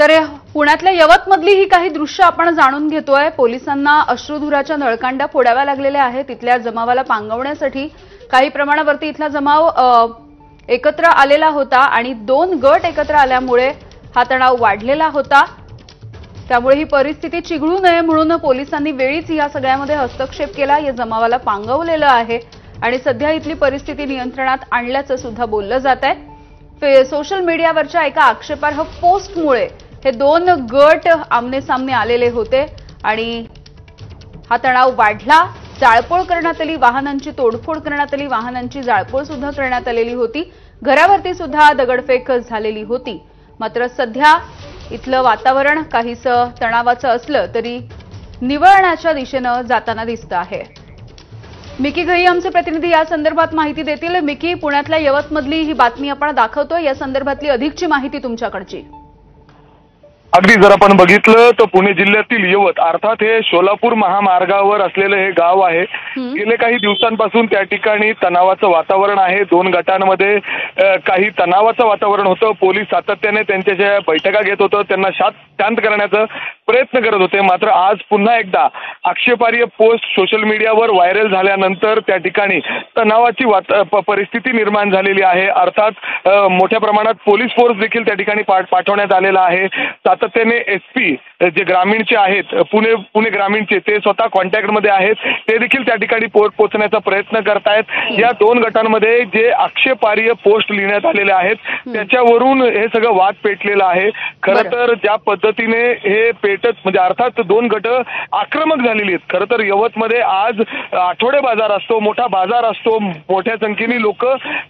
तर पुण्यातल्या यवतमधली ही काही दृश्य आपण जाणून घेतोय। पोलिसांना अश्रुधुराच्या नळकांड्या फोडाव्या लागलेल्या आहेत। तिथल्या जमावाला पांगवण्यासाठी काही प्रमाणावरती इथला जमाव एकत्र आलेला होता आणि दोन गट एकत्र आल्यामुळे हा तणाव वाढलेला होता। त्यामुळे ही परिस्थिती चिघळू नये म्हणून पोलिसांनी वेळीच या सगळ्यामध्ये हस्तक्षेप केला। या जमावाला पांगवलेलं आहे आणि सध्या इथली परिस्थिती नियंत्रणात आणल्याचं सुद्धा बोललं जात आहे। सोशल मीडियावरच्या एका आक्षेपार्ह पोस्टमुळे हे दोन गट आमने सामने आलेले होते आणि हा तणाव वाढला। जाळपोळ करण्यात आली, वाहनांची तोडफोड करण्यात आली, वाहनांची जाळपोळ सुद्धा करण्यात आलेली होती। घरावरती सुद्धा दगडफेक झालेली होती। मात्र सध्या इथलं वातावरण काहीसं तणावाचं असलं तरी निवळण्याच्या दिशेनं जाताना दिसतं आहे। मिकी घई आमचे प्रतिनिधी या संदर्भात माहिती देतील। मिकी, पुण्यातल्या यवतमधली ही बातमी आपण दाखवतोय, या संदर्भातली अधिकची माहिती तुमच्याकडची। अगदी जर आपण बघितलं तर पुणे जिल्ह्यातील यवत अर्थात हे सोलापूर महामार्गावर असलेलं हे गाव आहे। गेले काही दिवसांपासून त्या ठिकाणी तणावाचं वातावरण आहे। दोन गटांमध्ये काही तणावाचं वातावरण होतं। पोलीस सातत्याने त्यांच्या बैठका घेत होतं, त्यांना शांत करण्याचा प्रयत्न करत होते। मात्र आज पुन्हा एकदा आक्षेपार्ह पोस्ट सोशल मीडियावर व्हायरल झाल्यानंतर त्या ठिकाणी तणावाची परिस्थिती निर्माण झालेली आहे। अर्थात मोठ्या प्रमाणात पोलीस फोर्स देखील त्या ठिकाणी पाठवण्यात आलेला आहे। सातत्याने एसपी जे ग्रामीणचे आहेत, पुणे ग्रामीणचे, ते स्वतः कॉन्टॅक्टमध्ये आहेत, ते देखील त्या ठिकाणी पोहोचण्याचा प्रयत्न करतायत। या दोन गटांमध्ये जे आक्षेपार्ह पोस्ट लिहिण्यात आलेले आहेत त्याच्यावरून हे सगळं वाद पेटलेलं आहे। खरं तर ज्या पद्धतीने हे पेटत म्हणजे अर्थात दोन गट आक्रमक झालेली आहेत। खरं तर यवतमध्ये आज आठवडे बाजार असतो, मोठा बाजार असतो, मोठ्या संख्येने लोक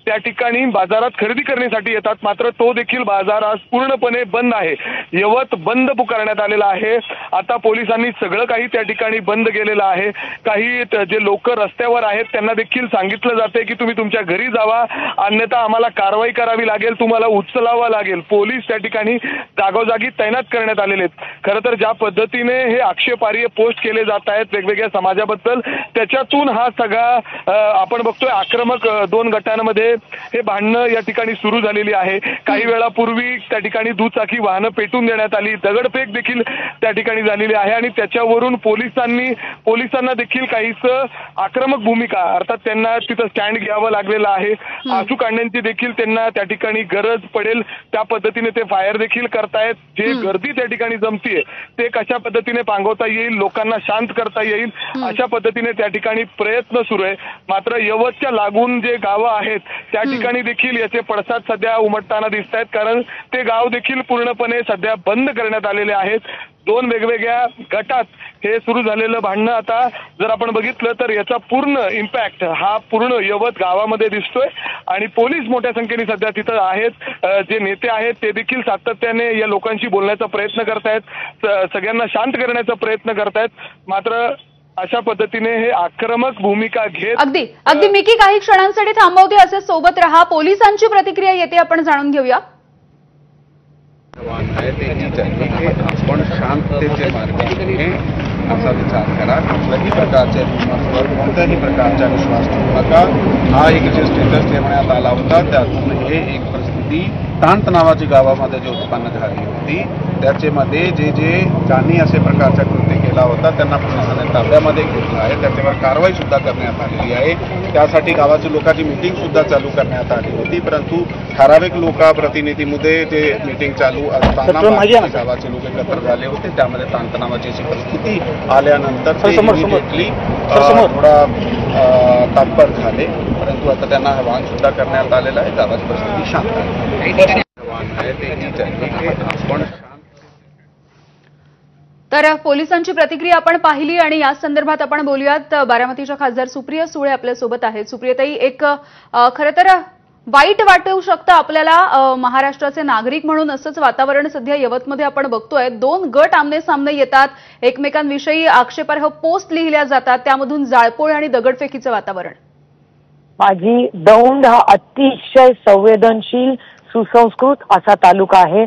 त्या ठिकाणी बाजारात खरेदी करण्यासाठी येतात। मात्र तो देखील बाजार आज पूर्णपणे बंद आहे। यवत बंद पुकारण्यात आलेला आहे। आता पोलिसांनी सगळं काही त्या ठिकाणी बंद केलेलं आहे। काही जे लोक रस्त्यावर आहेत त्यांना देखील सांगितलं जाते की तुम्ही तुमच्या घरी जावा, अन्यथा आम्हाला कारवाई करावी लागेल, तुम्हाला उचलावं लागेल। पोलीस त्या ठिकाणी जागोजागी तैनात करण्यात आलेले आहेत। खरं तर ज्या पद्धतीने हे आक्षेपार्ह पोस्ट केले जात आहेत वेगवेगळ्या समाजाबद्दल, त्याच्यातून हा सगळा आपण बघतोय आक्रमक दोन गटांमध्ये हे भांडणं या ठिकाणी सुरू झालेली आहे। काही वेळापूर्वी त्या ठिकाणी दुचाकी वाहनं पेटून देण्यात आली, दगडफेक देखील त्या ठिकाणी झालेली आहे आणि त्याच्यावरून पोलिसांना देखील काहीच आक्रमक भूमिका अर्थात त्यांना तिथं स्टँड घ्यावं लागलेलं आहे। आसू काढण्याची देखील त्यांना त्या ठिकाणी गरज पडेल त्या पद्धतीने ते फायर देखील करतायत। जे गर्दी त्या ठिकाणी जमतीये ते कशा पद्धतीने पांगवता येईल, लोकांना शांत करता येईल, अशा पद्धतीने त्या ठिकाणी प्रयत्न सुरू आहे। मात्र यवतच्या लागून जे गावं आहेत त्या ठिकाणी देखील याचे पडसाद सध्या उमटताना दिसत आहेत, कारण ते गाव देखील पूर्णपणे सध्या बंद करण्यात आलेले आहेत। दोन वेगवेगळ्या गटात हे सुरू झालेलं भांडणं आता जर आपण बघितलं तर याचा पूर्ण इम्पॅक्ट हा पूर्ण यवत गावामध्ये दिसतोय आणि पोलीस मोठ्या संख्येने सध्या तिथं आहेत। जे नेते आहेत ते देखील सातत्याने या लोकांशी बोलण्याचा प्रयत्न करतायत, सगळ्यांना शांत करण्याचा प्रयत्न करतायत। मात्र अशा पद्धतीने हे आक्रमक भूमिका घेत अगदी मिकी काही क्षणांसाठी थांबवते, असे सोबत रहा। पोलिसांची प्रतिक्रिया येते, आपण जाणून घेऊया। आपण शांततेचे मार्गाने असा विचार करा, कुठल्याही प्रकारच्या कोणत्याही प्रकारचा विश्वास ठेवू नका। हा एक जे स्टेटस ठेवण्यात आला होता त्यातून हे एक परिस्थिती ताणतणावाची गावामध्ये जी उत्पन्न झाली होती त्याच्यामध्ये ज्यांनी असे प्रकारचा कृत्य केला होता त्यांना पोलिसांनी ताब्यामध्ये घेतलं आहे। त्याच्यावर कारवाई सुद्धा करण्यात आलेली आहे। त्यासाठी गावाच्या लोकांची मीटिंग सुद्धा चालू करण्यात आली होती, परंतु ठराविक लोकप्रतिनिधीमध्ये जे मीटिंग चालू असताना गावाचे लोक एकत्र झाले होते, त्यामध्ये ताणतणावाची अशी परिस्थिती आल्यानंतर थोडा तात्पर झाले, परंतु आता त्यांना आवाहन सुद्धा करण्यात आलेलं आहे। गावाची परिस्थिती शांत आहे। तर पोलिसांची प्रतिक्रिया आपण पाहिली आणि या संदर्भात आपण बोलूयात। बारामतीच्या खासदार सुप्रिया सुळे आपल्या सोबत आहेत। सुप्रियाताई, एक खरं तर वाईट वाटू शकतं आपल्याला महाराष्ट्राचे नागरिक म्हणून, असंच वातावरण सध्या यवतमध्ये आपण बघतोय। दोन गट आमने सामने येतात, एकमेकांविषयी आक्षेपार्ह पोस्ट लिहिल्या जातात, त्यामधून जाळपोळ आणि दगडफेकीचं वातावरण। माझी दौंड हा अतिशय संवेदनशील सुसंस्कृत असा तालुका आहे